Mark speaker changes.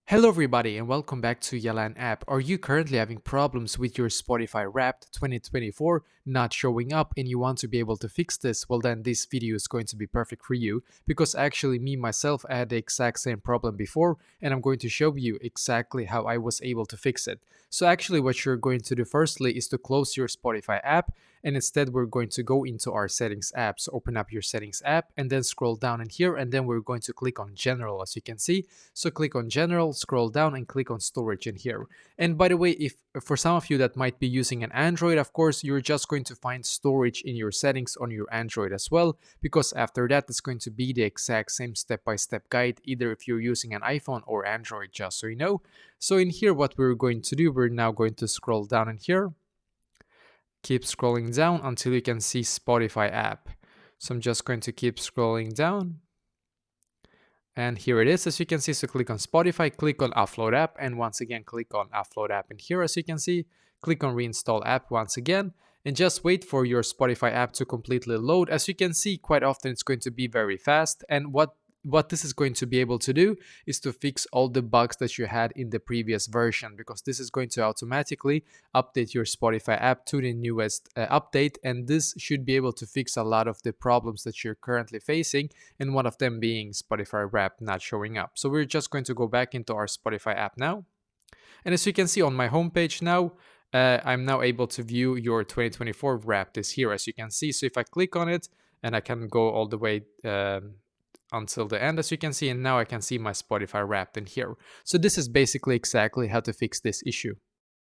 Speaker 1: Hello everybody and welcome back to Yalan app. Are you currently having problems with your Spotify Wrapped 2024 not showing up and you want to be able to fix this? Well then this video is going to be perfect for you because actually me myself I had the exact same problem before and I'm going to show you exactly how I was able to fix it. So actually what you're going to do firstly is to close your Spotify app and instead we're going to go into our settings app. So open up your settings app and then scroll down in here and then we're going to click on general as you can see. So click on general, scroll down and click on storage in here. And by the way, if for some of you that might be using an Android, of course, you're just going to find storage in your settings on your Android as well, because after that, it's going to be the exact same step-by-step guide, either if you're using an iPhone or Android, just so you know. So in here, what we're going to do, we're now going to scroll down in here. Keep scrolling down until you can see Spotify app. So I'm just going to keep scrolling down. And here it is, as you can see. So click on Spotify, click on Upload App, and once again, click on Upload App. And here, as you can see, click on Reinstall App once again, and just wait for your Spotify app to completely load. As you can see, quite often it's going to be very fast. And what this is going to be able to do is to fix all the bugs that you had in the previous version, because this is going to automatically update your Spotify app to the newest update, and this should be able to fix a lot of the problems that you're currently facing, and one of them being Spotify Wrapped not showing up. So we're just going to go back into our Spotify app now, and as you can see on my homepage now, I'm now able to view your 2024 Wrapped is here, as you can see. So if I click on it, and I can go all the way until the end, as you can see, and now I can see my Spotify Wrapped in here. So this is basically exactly how to fix this issue.